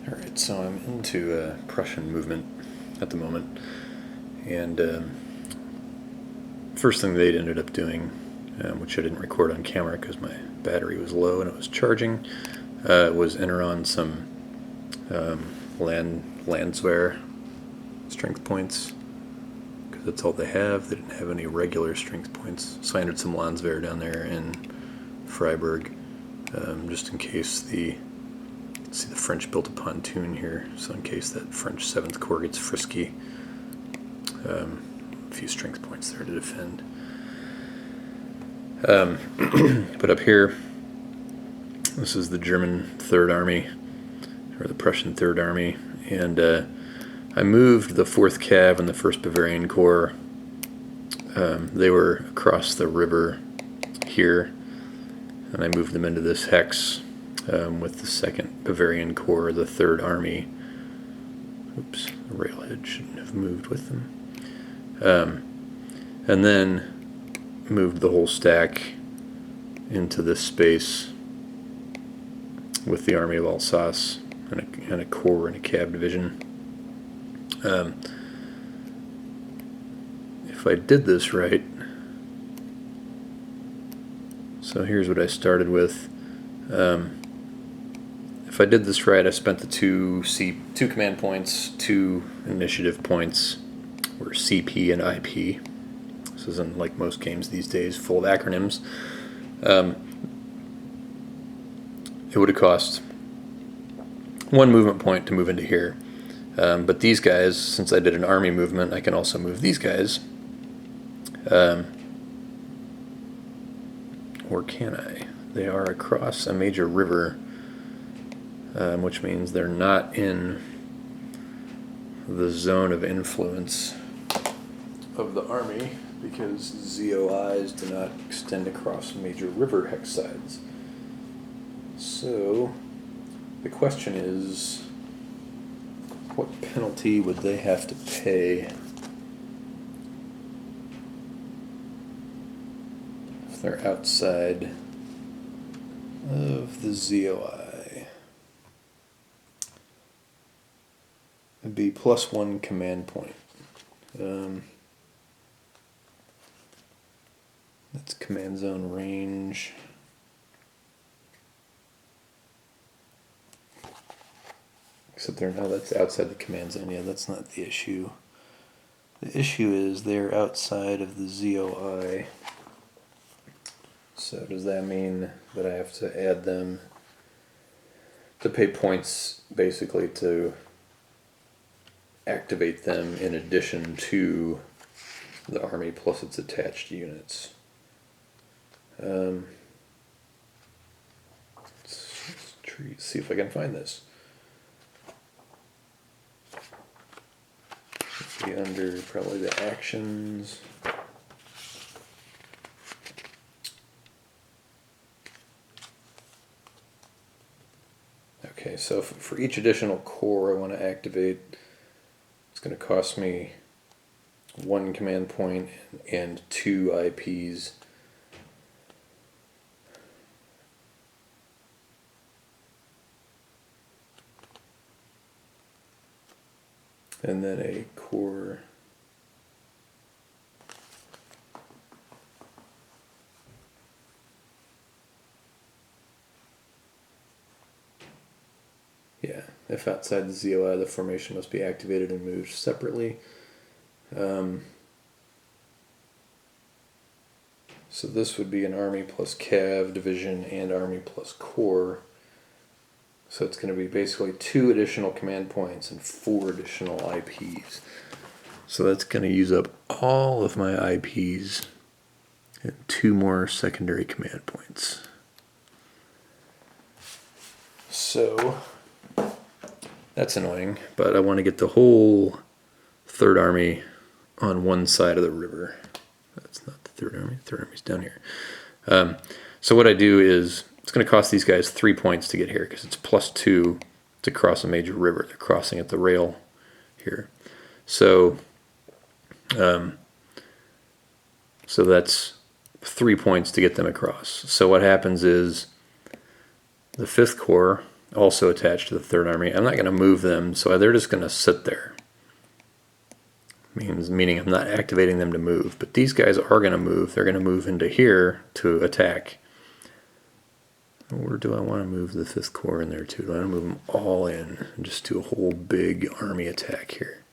Alright, so I'm into Prussian movement at the moment, and first thing they'd ended up doing, which I didn't record on camera because my battery was low and it was charging, was enter on some Landswehr strength points, because that's all they have. They didn't have any regular strength points, so I entered some Landswehr down there in Freiburg, just in case the French built a pontoon here, so in case that French 7th Corps gets frisky, a few strength points there to defend. But up here, this is the German 3rd Army, or the Prussian 3rd Army, and I moved the 4th Cav and the 1st Bavarian Corps. They were across the river here, and I moved them into this hex with the 2nd Bavarian Corps, the 3rd Army. Oops, the railhead shouldn't have moved with them. And then moved the whole stack into this space with the Army of Alsace and a corps and a cav division. If I did this right, so here's what I started with. If I did this right, I spent the two command points, 2 initiative points, or CP and IP. This isn't like most games these days, full of acronyms. It would have cost 1 movement point to move into here. But these guys, since I did an army movement, I can also move these guys. Or can I? They are across a major river, which means they're not in the zone of influence of the army, because ZOIs do not extend across major river hex sides. So the question is, what penalty would they have to pay if they're outside of the ZOI? It'd be +1 command point. That's command zone range. Except that's outside the command zone. Yeah, that's not the issue. The issue is they're outside of the ZOI. So does that mean that I have to add them to pay points basically to activate them in addition to the army plus its attached units? Let's see if I can find this. Be under probably the actions. Okay, so for each additional core I want to activate, it's going to cost me 1 command point and 2 IPs. And then a core. Yeah, if outside the ZOI, the formation must be activated and moved separately. So this would be an army plus cav division and army plus corps. So it's going to be basically 2 additional command points and 4 additional IPs. So that's going to use up all of my IPs and 2 more secondary command points. So that's annoying, but I want to get the whole 3rd Army on one side of the river. That's not the 3rd Army. The 3rd Army's down here. So what I do is, it's going to cost these guys 3 points to get here because it's +2 to cross a major river. They're crossing at the rail here. So that's 3 points to get them across. So what happens is the 5th Corps also attached to the Third Army. I'm not going to move them, so they're just going to sit there. Meaning I'm not activating them to move. But these guys are going to move. They're going to move into here to attack. Or do I want to move the 5th Corps in there too? Do I want to move them all in and just do a whole big army attack here?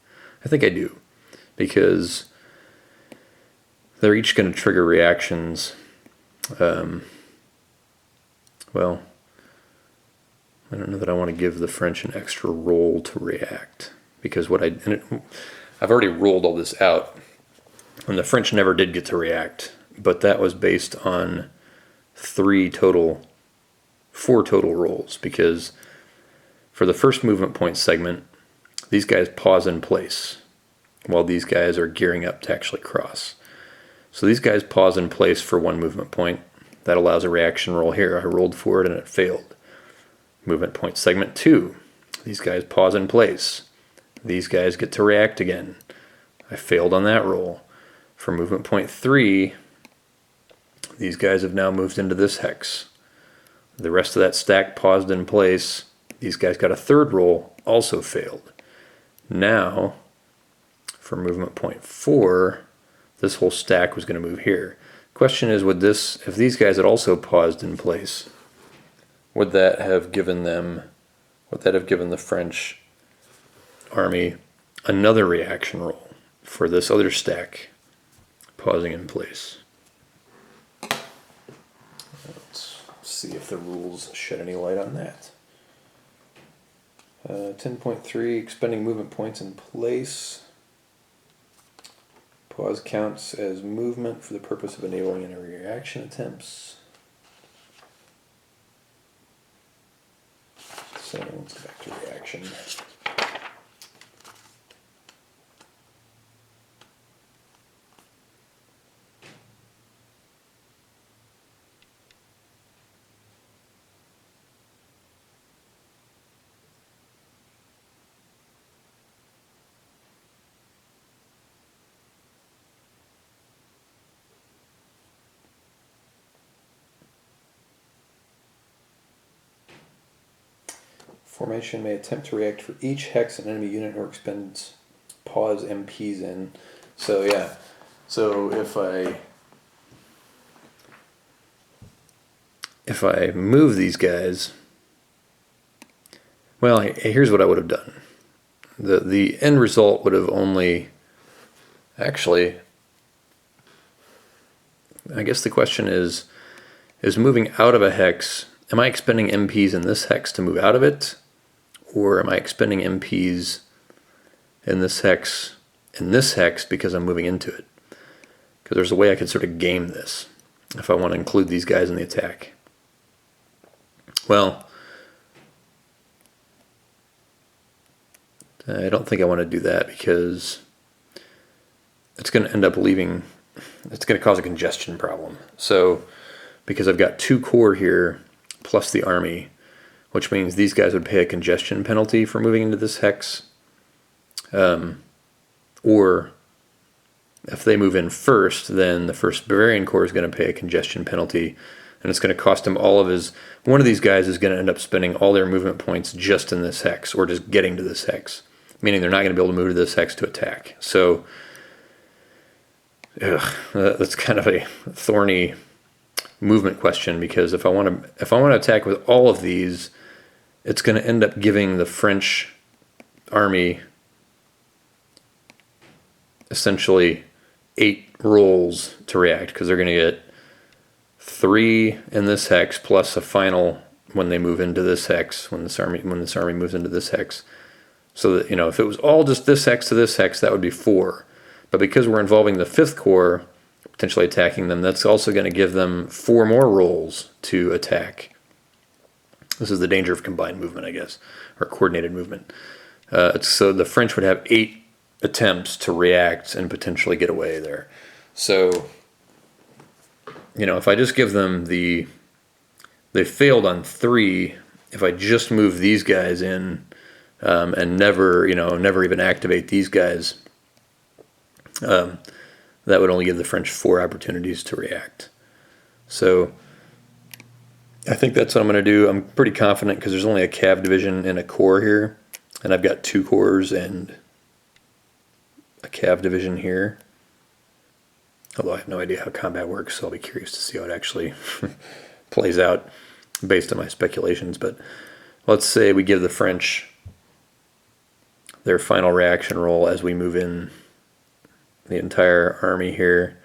I think I do, because they're each going to trigger reactions. Well, I don't know that I want to give the French an extra roll to react, because I've already rolled all this out, and the French never did get to react, but that was based on 4 total rolls, because for the first movement point segment, these guys pause in place while these guys are gearing up to actually cross. So these guys pause in place for 1 movement point. That allows a reaction roll here. I rolled for it and it failed. Movement point segment 2. These guys pause in place. These guys get to react again. I failed on that roll. For movement point 3, these guys have now moved into this hex. The rest of that stack paused in place. These guys got a 3rd roll, also failed. Now, for movement point 4, this whole stack was going to move here. Question is, if these guys had also paused in place, would that have given the French army another reaction roll for this other stack pausing in place? Let's see if the rules shed any light on that. 10.3, expending movement points in place. Pause counts as movement for the purpose of enabling any reaction attempts. So let's go back to reaction. Formation may attempt to react for each hex an enemy unit or expends pause MPs in. So yeah, so if I move these guys, well, here's what I would have done. The end result would have only, actually, I guess the question is moving out of a hex, am I expending MPs in this hex to move out of it? Or am I expending MPs in this hex because I'm moving into it? Because there's a way I could sort of game this if I want to include these guys in the attack. Well, I don't think I want to do that, because it's going to end up it's going to cause a congestion problem. So, because I've got 2 corps here plus the army, which means these guys would pay a congestion penalty for moving into this hex. Or if they move in first, then the 1st Bavarian Corps is going to pay a congestion penalty, and it's going to cost him one of these guys is going to end up spending all their movement points just in this hex, or just getting to this hex, meaning they're not going to be able to move to this hex to attack. So, that's kind of a thorny movement question, because if I want to attack with all of these, it's going to end up giving the French army essentially 8 rolls to react, because they're going to get 3 in this hex plus a final when they move into this hex, when this army moves into this hex. So that, if it was all just this hex to this hex, that would be 4. But because we're involving the 5th Corps potentially attacking them, that's also going to give them 4 more rolls to attack. This is the danger of combined movement, I guess, or coordinated movement. So the French would have 8 attempts to react and potentially get away there. So, if I just give them they failed on 3, if I just move these guys in and never even activate these guys, that would only give the French 4 opportunities to react. So I think that's what I'm going to do. I'm pretty confident because there's only a cav division and a corps here, and I've got 2 corps and a cav division here. Although I have no idea how combat works, so I'll be curious to see how it actually plays out based on my speculations. But let's say we give the French their final reaction roll as we move in. The entire army here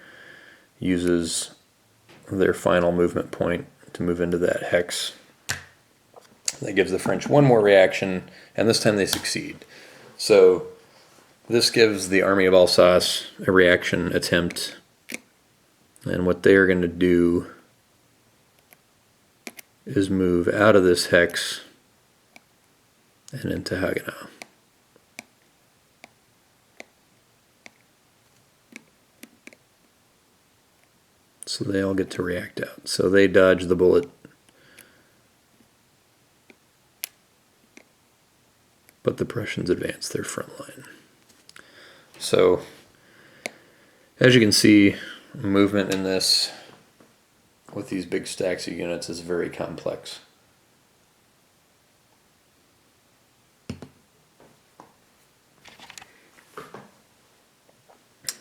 uses their final movement point to move into that hex. That gives the French one more reaction, and this time they succeed. So this gives the army of Alsace a reaction attempt, and what they are going to do is move out of this hex and into Haguenau. So they all get to react out. So they dodge the bullet, but the Prussians advance their front line. So as you can see, movement in this with these big stacks of units is very complex.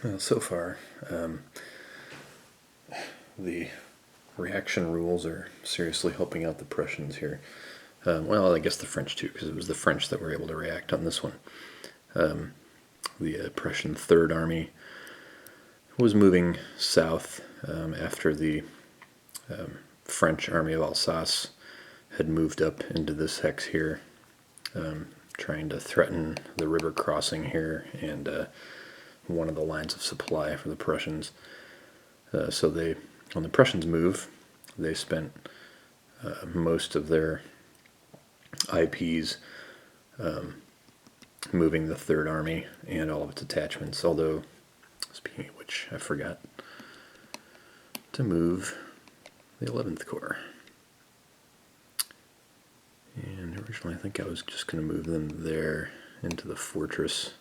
Well, so far, the reaction rules are seriously helping out the Prussians here. Well, I guess the French too, because it was the French that were able to react on this one. The Prussian Third Army was moving south after the French Army of Alsace had moved up into this hex here, trying to threaten the river crossing here and one of the lines of supply for the Prussians. So they, when the Prussians move, they spent most of their IPs moving the Third Army and all of its attachments, although, speaking of which, I forgot to move the 11th Corps. And originally I think I was just going to move them there into the fortress.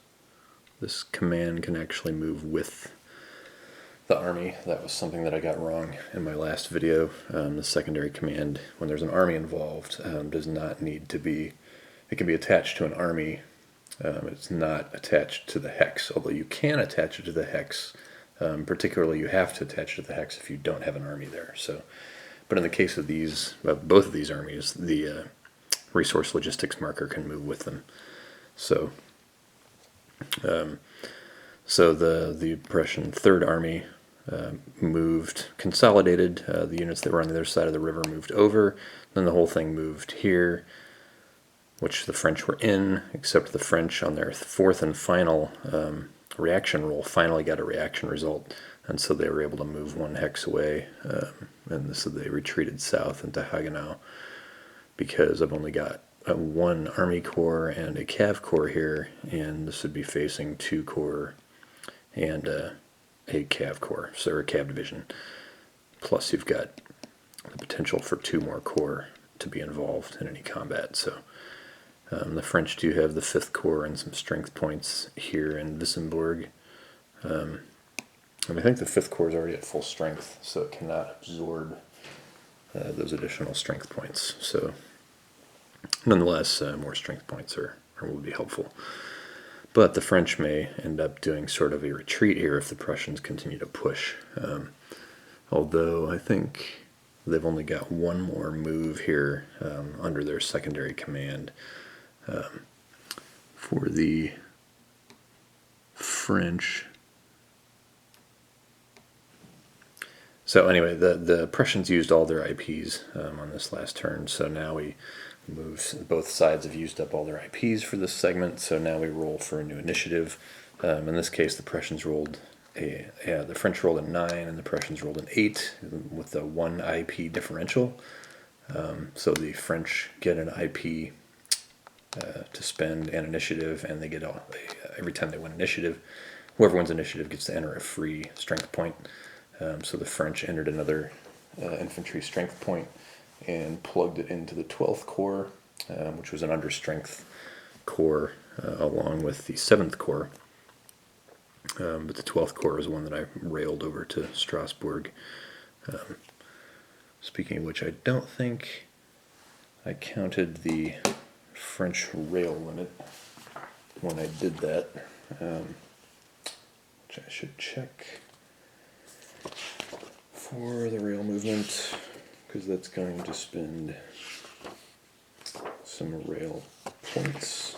This command can actually move with the army. That was something that I got wrong in my last video. The secondary command, when there's an army involved, does not need to be, it can be attached to an army. It's not attached to the hex, although you can attach it to the hex. Particularly you have to attach it to the hex if you don't have an army there. So, but in the case of these, both of these armies, the resource logistics marker can move with them. So, the Prussian Third Army moved, consolidated. The units that were on the other side of the river moved over. Then the whole thing moved here, which the French were in, except the French on their fourth and final reaction roll finally got a reaction result, and so they were able to move one hex away, and so they retreated south into Haguenau, because I've only got one Army Corps and a Cav Corps here, and this would be facing 2 Corps and a Cav Corps, so a Cav Division. Plus you've got the potential for 2 more Corps to be involved in any combat. So the French do have the 5th Corps and some strength points here in Wissembourg. And I think the 5th Corps is already at full strength, so it cannot absorb those additional strength points. So nonetheless, more strength points will be helpful. But the French may end up doing sort of a retreat here if the Prussians continue to push. Although I think they've only got one more move here under their secondary command. For the French. So anyway, the Prussians used all their IPs on this last turn, so now we move, both sides have used up all their IPs for this segment, so now we roll for a new initiative. In this case, the Prussians rolled the French rolled a 9 and the Prussians rolled an 8 with a 1 IP differential. So the French get an IP to spend an initiative, and they get every time they win initiative, whoever wins initiative gets to enter a free strength point. So the French entered another infantry strength point and plugged it into the 12th Corps, which was an understrength corps along with the 7th Corps. But the 12th Corps is one that I railed over to Strasbourg. Speaking of which, I don't think I counted the French rail limit when I did that, which I should check for the rail movement, because that's going to spend some rail points.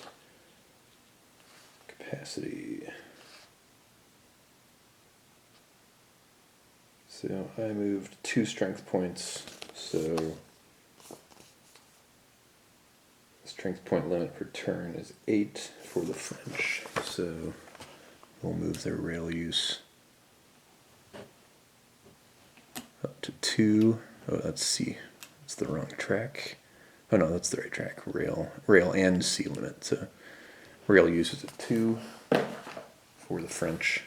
Capacity. So I moved 2 strength points, so the strength point limit per turn is 8 for the French. So we'll move their rail use up to 2. Oh, that's C. That's the wrong track. Oh no, that's the right track. Rail and C limit. So rail use is at 2 for the French.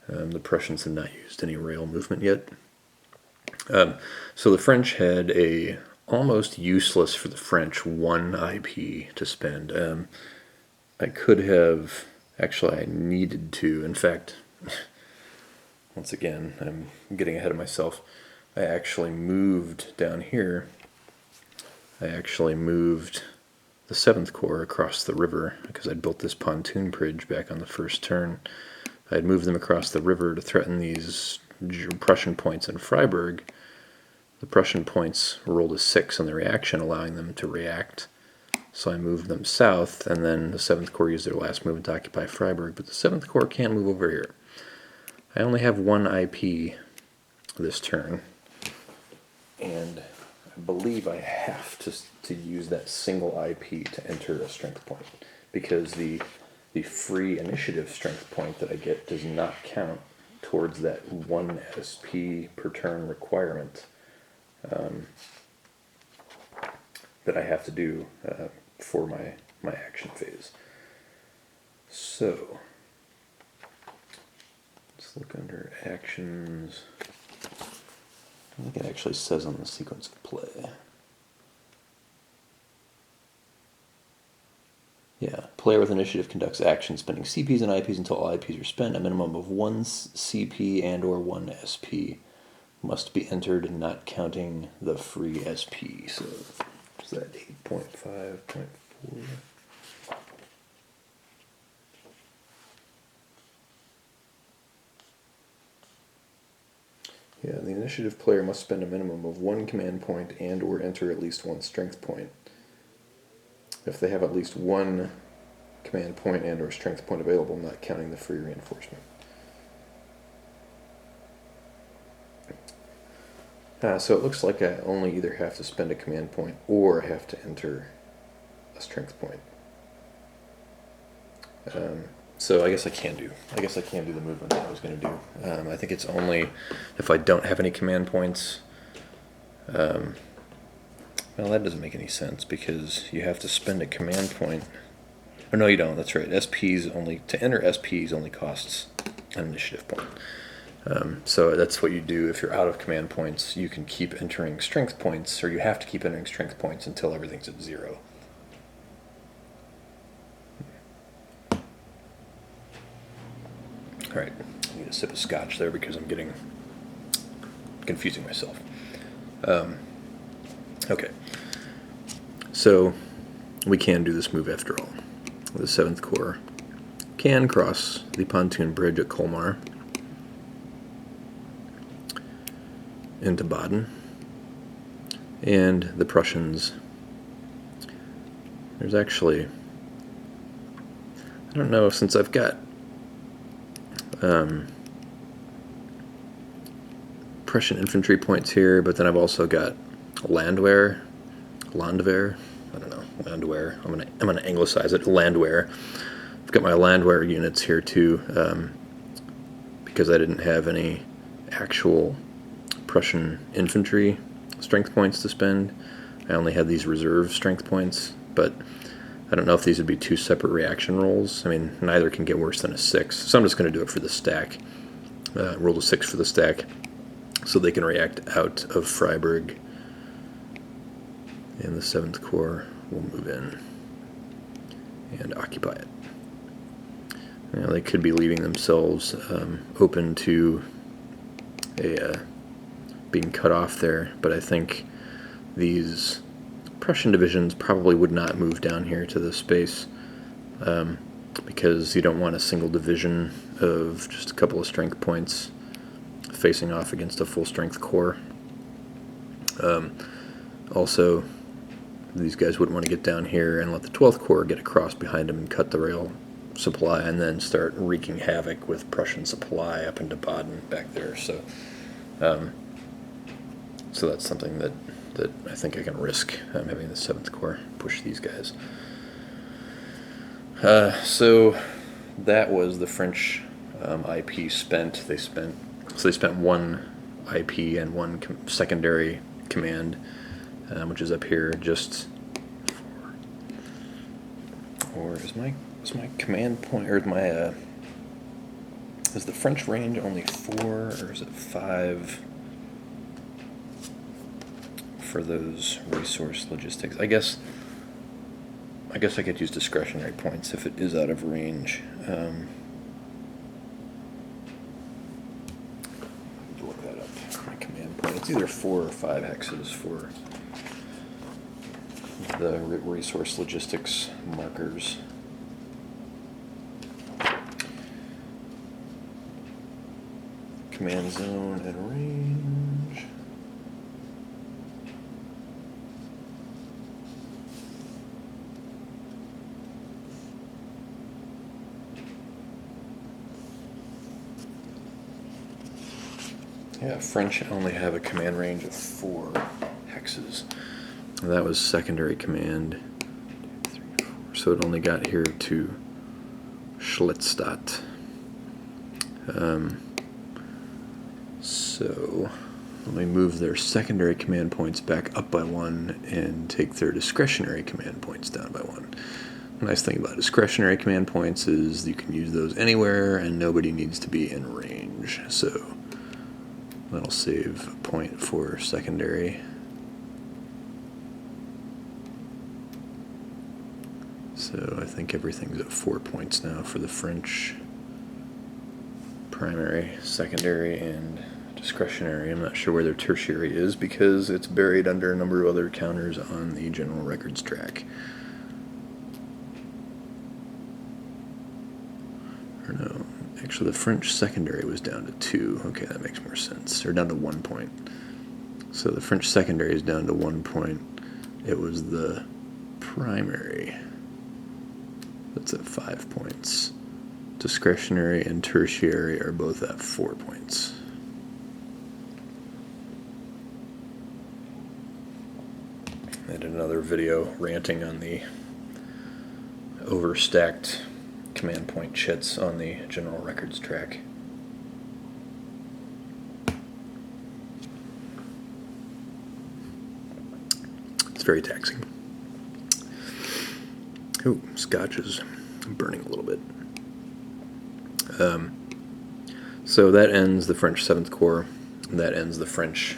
The Prussians have not used any rail movement yet. So the French had a almost useless for the French 1 IP to spend. I could have, actually I needed to, in fact, once again, I'm getting ahead of myself. I actually moved down here. I actually moved the 7th Corps across the river because I'd built this pontoon bridge back on the first turn. I'd moved them across the river to threaten these Prussian points in Freiburg. The Prussian points rolled a 6 on the reaction, allowing them to react. So I moved them south, and then the 7th Corps used their last movement to occupy Freiburg, but the 7th Corps can't move over here. I only have 1 IP this turn, and I believe I have to use that single IP to enter a strength point, because the free initiative strength point that I get does not count towards that 1 SP per turn requirement that I have to do for my action phase. So let's look under actions. I think it actually says on the sequence of play. Yeah, player with initiative conducts actions spending CPs and IPs until all IPs are spent. A minimum of 1 CP and or 1 SP must be entered, not counting the free SP. So is that 8.5.4? Yeah, the initiative player must spend a minimum of 1 command point and or enter at least 1 strength point. If they have at least 1 command point and or strength point available, not counting the free reinforcement. So it looks like I only either have to spend a command point or I have to enter a strength point. So I guess I can do the movement that I was going to do. I think it's only if I don't have any command points. Well, that doesn't make any sense because you have to spend a command point. Oh, no, you don't. That's right. To enter SPs only costs an initiative point. So that's what you do if you're out of command points. You can keep entering strength points, or you have to keep entering strength points until everything's at 0. All right, I need a sip of scotch there because I'm getting confusing myself. Okay, so we can do this move after all. The 7th Corps can cross the pontoon bridge at Colmar into Baden, and the Prussians, there's actually, I don't know, since I've got Prussian infantry points here, but then I've also got Landwehr, I don't know, Landwehr, I'm gonna anglicize it, Landwehr. I've got my Landwehr units here too, because I didn't have any actual Prussian infantry strength points to spend. I only had these reserve strength points, but I don't know if these would be 2 separate reaction rolls. I mean, neither can get worse than a 6, so I'm just going to do it for the stack. Roll a 6 for the stack, so they can react out of Freiburg, and the 7th Corps will move in and occupy it. Now, they could be leaving themselves open to being cut off there, but I think these Prussian divisions probably would not move down here to this space, because you don't want a single division of just a couple of strength points facing off against a full strength corps. Also, these guys wouldn't want to get down here and let the 12th Corps get across behind them and cut the rail supply and then start wreaking havoc with Prussian supply up into Baden back there. So that's something that I think I can risk, having the 7th Corps push these guys. So that was the French IP spent. They spent one IP and one secondary command, which is up here just or is my command point, or is my is the French range only 4 or is it 5 for those resource logistics? I guess I could use discretionary points if it is out of range. Look that up. My command point. It's either 4 or 5 hexes for the resource logistics markers. Command zone and range. Yeah, French only have a command range of 4 hexes. That was secondary command. 2, 3, 4. So it only got here to Schlittstadt. So let me move their secondary command points back up by 1 and take their discretionary command points down by 1. The nice thing about discretionary command points is you can use those anywhere and nobody needs to be in range. So that'll save a point for secondary. So I think everything's at 4 points now for the French. Primary, secondary, and discretionary. I'm not sure where their tertiary is because it's buried under a number of other counters on the general records track. Or no, actually the French secondary was down to 2. Okay, that makes more sense. Or down to 1 point. So the French secondary is down to 1 point. It was the primary that's at 5 points. Discretionary and tertiary are both at 4 points. I did another video ranting on the overstacked command point chits on the general records track. It's very taxing. Ooh, scotch is burning a little bit. So that ends the French 7th Corps. That ends the French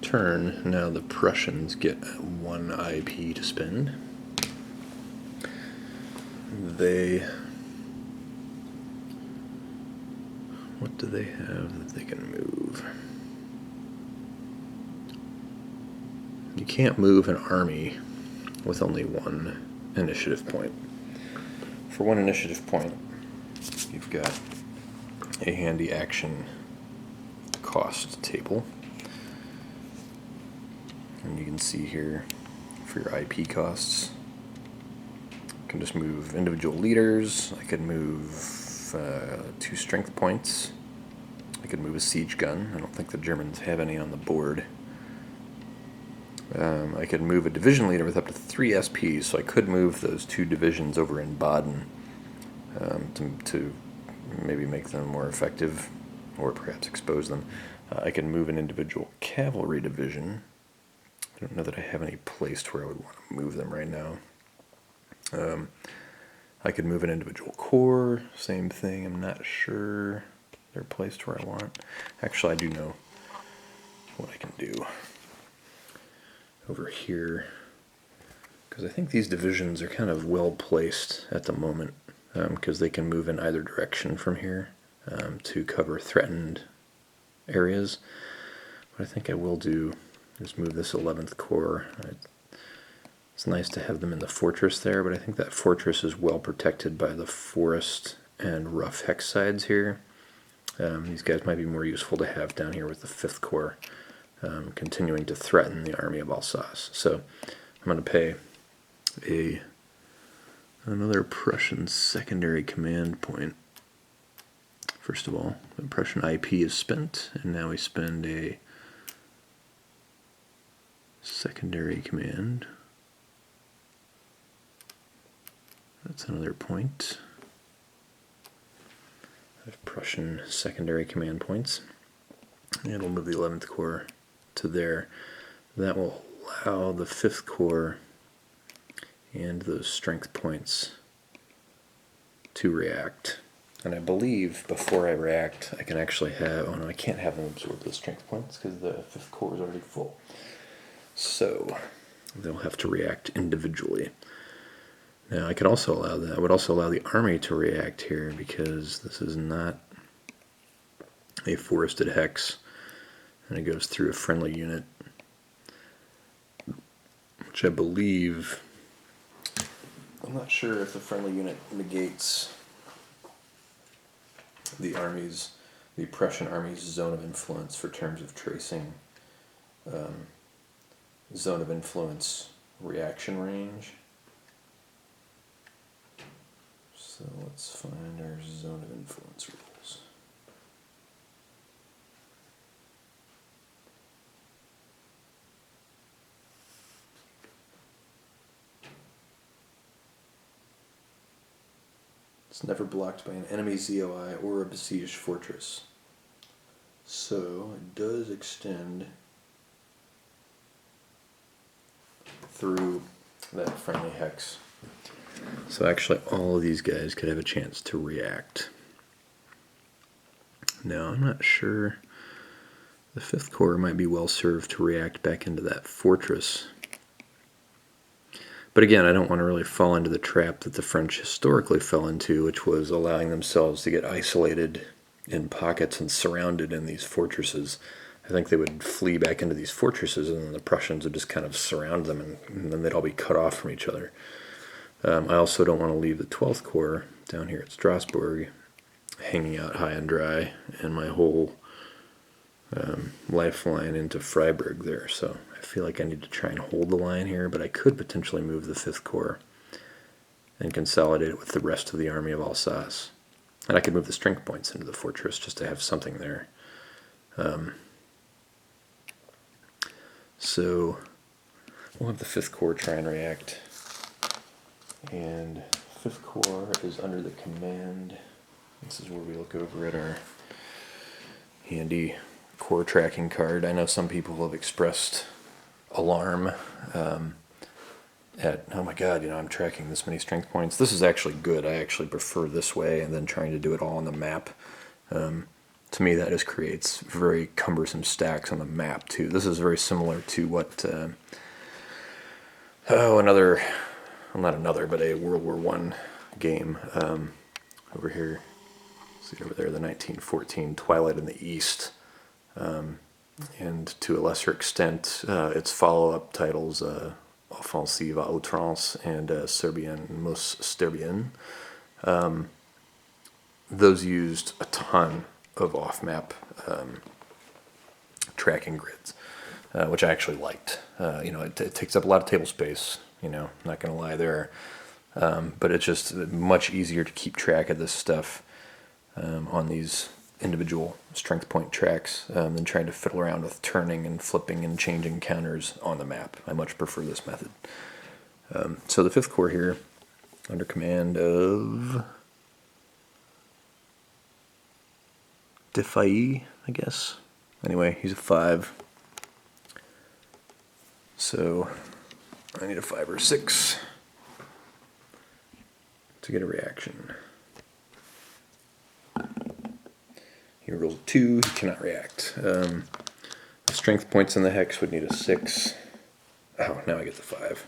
turn. Now the Prussians get 1 IP to spend. What do they have that they can move? You can't move an army with only 1 initiative point. For 1 initiative point, you've got a handy action cost table. And you can see here for your IP costs, you can just move individual leaders. I could move 2 strength points. I could move a siege gun. I don't think the Germans have any on the board. I could move a division leader with up to 3 SPs, so I could move those 2 divisions over in Baden to maybe make them more effective, or perhaps expose them. I can move an individual cavalry division. I don't know that I have any placed where I would want to move them right now. I could move an individual corps, same thing. I'm not sure they're placed where I want. Actually, I do know what I can do over here, because I think these divisions are kind of well placed at the moment, because they can move in either direction from here to cover threatened areas. what I think I will do is move this 11th Corps. It's nice to have them in the fortress there, but I think that fortress is well protected by the forest and rough hex sides here. These guys might be more useful to have down here with the 5th Corps, continuing to threaten the army of Alsace. So I'm going to pay another Prussian secondary command point. First of all, the Prussian IP is spent, and now we spend a secondary command. That's another point. There's Prussian secondary command points. And we'll move the 11th Corps to there. That will allow the 5th Corps and those strength points to react. And I believe before I react, I can actually have, oh no, I can't have them absorb the strength points because the 5th Corps is already full. So they'll have to react individually. Now I could also allow that. I would also allow the army to react here because this is not a forested hex, and it goes through a friendly unit, which I believe, I'm not sure if the friendly unit negates the Prussian army's zone of influence for terms of tracing zone of influence reaction range. So let's find our zone of influence rules. It's never blocked by an enemy ZOI or a besieged fortress. So it does extend through that friendly hex. So actually all of these guys could have a chance to react. Now I'm not sure, the 5th Corps might be well served to react back into that fortress. But again, I don't want to really fall into the trap that the French historically fell into, which was allowing themselves to get isolated in pockets and surrounded in these fortresses. I think they would flee back into these fortresses and then the Prussians would just kind of surround them and then they'd all be cut off from each other. I also don't want to leave the 12th Corps down here at Strasbourg hanging out high and dry, and my whole lifeline into Freiburg there. So I feel like I need to try and hold the line here, but I could potentially move the 5th Corps and consolidate it with the rest of the army of Alsace. And I could move the strength points into the fortress just to have something there. So we'll have the 5th Corps try and react. And 5th Corps is under the command. This is where we look over at our handy Corps tracking card. I know some people have expressed alarm at, oh my god, you know, I'm tracking this many strength points. This is actually good. I actually prefer this way and then trying to do it all on the map. To me, that just creates very cumbersome stacks on the map too. This is very similar to what but a World War I game over here. See over there, the 1914 Twilight in the East, and to a lesser extent, its follow-up titles, Offensive à Outrance and Serbien Mus Sterbien. Those used a ton of off-map tracking grids, which I actually liked. You know, it takes up a lot of table space. You know, not going to lie there, but it's just much easier to keep track of this stuff on these individual strength point tracks than trying to fiddle around with turning and flipping and changing counters on the map. I much prefer this method. So the 5th Corps here, under command of Defai, I guess. Anyway, he's a 5. So I need a 5 or 6 to get a reaction. He rolls a 2, he cannot react. The strength points in the hex would need a 6. Oh, now I get the 5.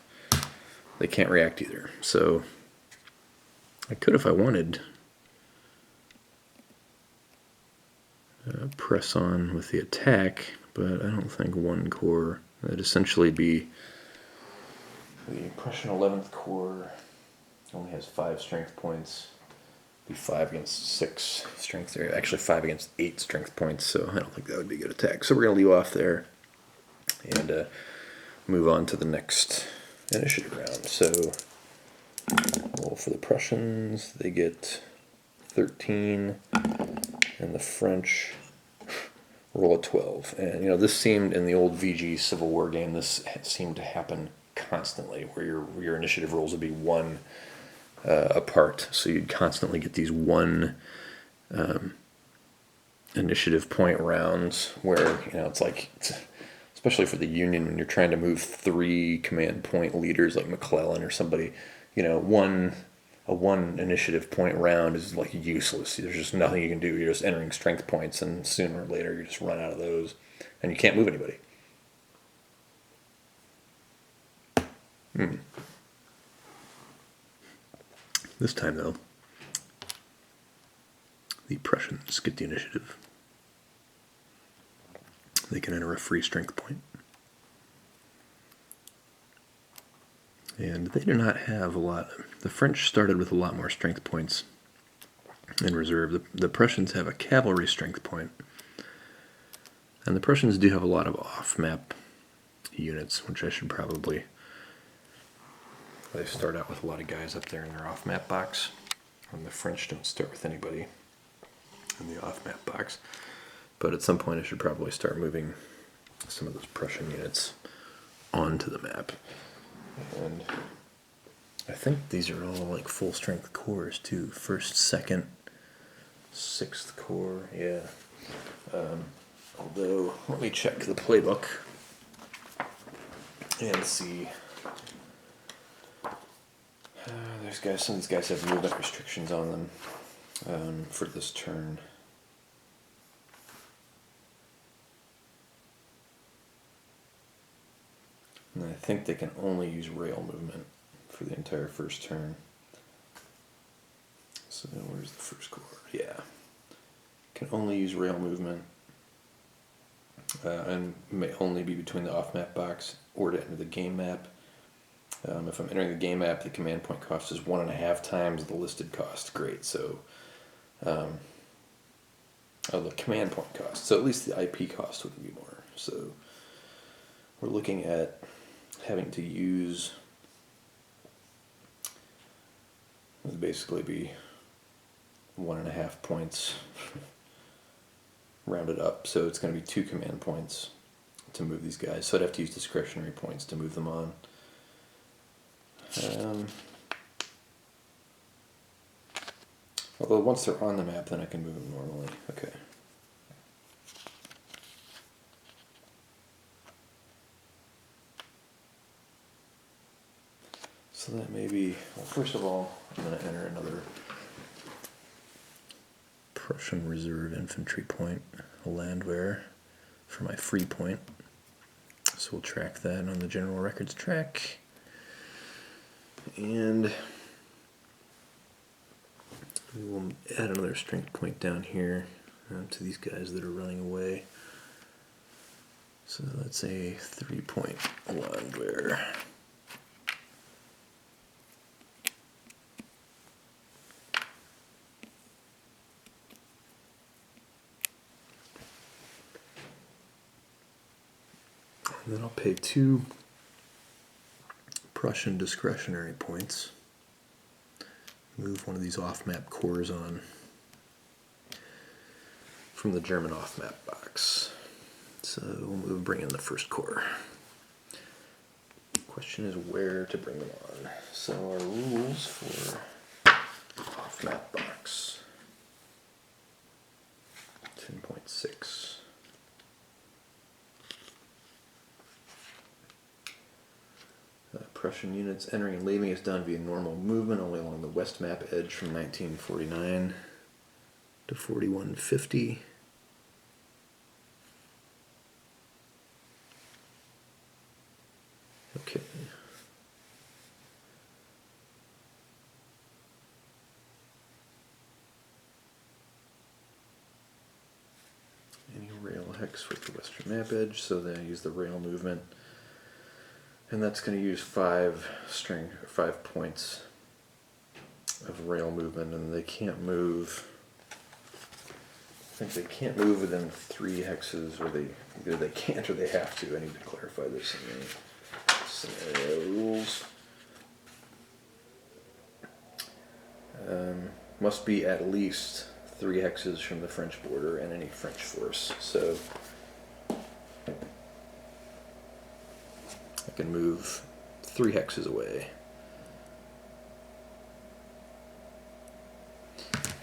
They can't react either. So I could, if I wanted, press on with the attack, but I don't think one corps. That'd essentially be the Prussian 11th Corps. Only has 5 strength points. Be 5 against 6 strength, or actually 5 against 8 strength points. So I don't think that would be a good attack. So we're gonna leave off there and move on to the next initiative round. So, well, for the Prussians, they get 13, and the French roll a 12. And you know, this seemed in the old VG Civil War game, this seemed to happen constantly, where your initiative rolls would be 1 apart. So you'd constantly get these 1 initiative point rounds where, you know, it's like, especially for the Union, when you're trying to move 3 command point leaders like McClellan or somebody, you know, a 1 initiative point round is like useless. There's just nothing you can do. You're just entering strength points, and sooner or later you just run out of those, and you can't move anybody. This time, though, the Prussians get the initiative. They can enter a free strength point. And they do not have a lot. The French started with a lot more strength points in reserve. The Prussians have a cavalry strength point. And the Prussians do have a lot of off-map units, which I should probably... They start out with a lot of guys up there in their off-map box. And the French don't start with anybody in the off-map box. But at some point I should probably start moving some of those Prussian units onto the map. And I think these are all like full-strength corps too. 1st, 2nd, 6th Corps, yeah. Although, let me check the playbook and see... some of these guys have movement restrictions on them for this turn. And I think they can only use rail movement for the entire first turn. So where's the 1st Corps? Yeah. Can only use rail movement and may only be between the off-map box or to enter the game map. If I'm entering the game map, the command point cost is 1.5 times the listed cost. Great, so the command point cost. So at least the IP cost would be more. So we're looking at having to use, it would basically be 1.5 points rounded up. So it's going to be 2 command points to move these guys. So I'd have to use discretionary points to move them on. Although once they're on the map, then I can move them normally. Okay. So that may be, well, first of all, I'm going to enter another Prussian Reserve infantry point, a Landwehr, for my free point. So we'll track that on the general records track. And we will add another strength point down here to these guys that are running away. So that's a 3-point Landwehr. And then I'll pay 2 Prussian discretionary points. Move one of these off-map corps on from the German off-map box. So we'll bring in the 1st Corps. Question is where to bring them on. So our rules for off-map box. 10.6. Prussian units entering and leaving is done via normal movement only along the west map edge from 1949 to 4150. Okay. Any rail hex with the western map edge, so then I use the rail movement. And that's going to use 5 points of rail movement, and they can't move. I think they can't move within 3 hexes, or either they can't or they have to. I need to clarify this in the scenario rules. Must be at least 3 hexes from the French border and any French force. So I can move 3 hexes away.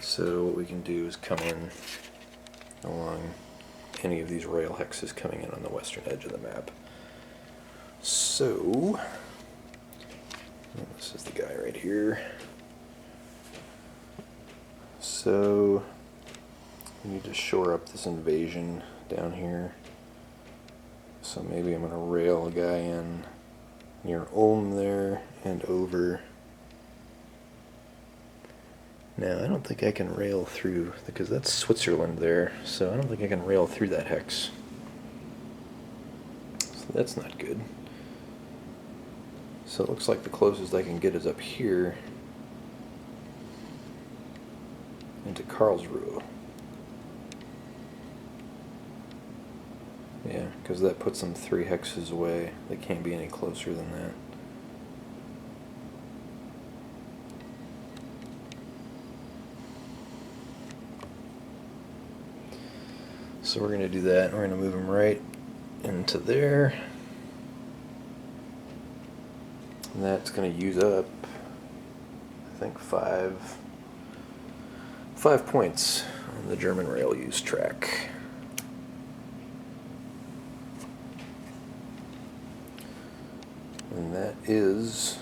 So what we can do is come in along any of these rail hexes coming in on the western edge of the map. So this is the guy right here. So we need to shore up this invasion down here. So maybe I'm going to rail a guy in near Ulm there and over. Now I don't think I can rail through, because that's Switzerland there, so I don't think I can rail through that hex. So that's not good. So it looks like the closest I can get is up here into Karlsruhe. Yeah, because that puts them 3 hexes away. They can't be any closer than that. So we're going to do that. We're going to move them right into there. And that's going to use up, I think, 5 points on the German rail use track. And that is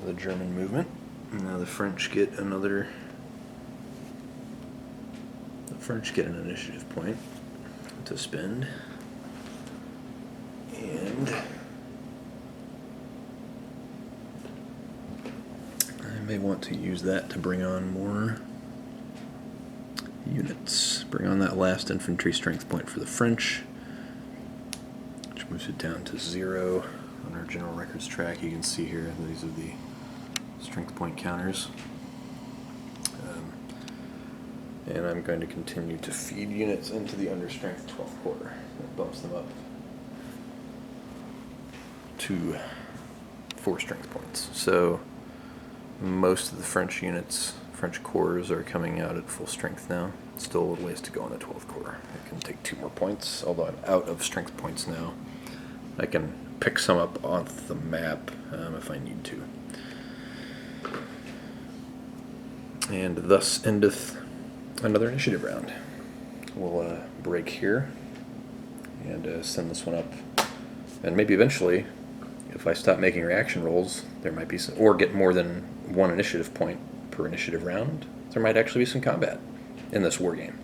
the German movement. Now the French get another. The French get an initiative point to spend, and I may want to use that to bring on more units. Bring on that last infantry strength point for the French, which moves it down to 0 on our general records track. You can see here, these are the strength point counters. And I'm going to continue to feed units into the understrength 12th Corps. That bumps them up to 4 strength points. So most of the French units, French corps, are coming out at full strength now. Still a little ways to go on the 12th Corps. I can take 2 more points, although I'm out of strength points now. I can pick some up off the map if I need to. And thus endeth another initiative round. We'll break here and send this one up. And maybe eventually, if I stop making reaction rolls, there might be some, or get more than 1 initiative point per initiative round, there might actually be some combat in this war game.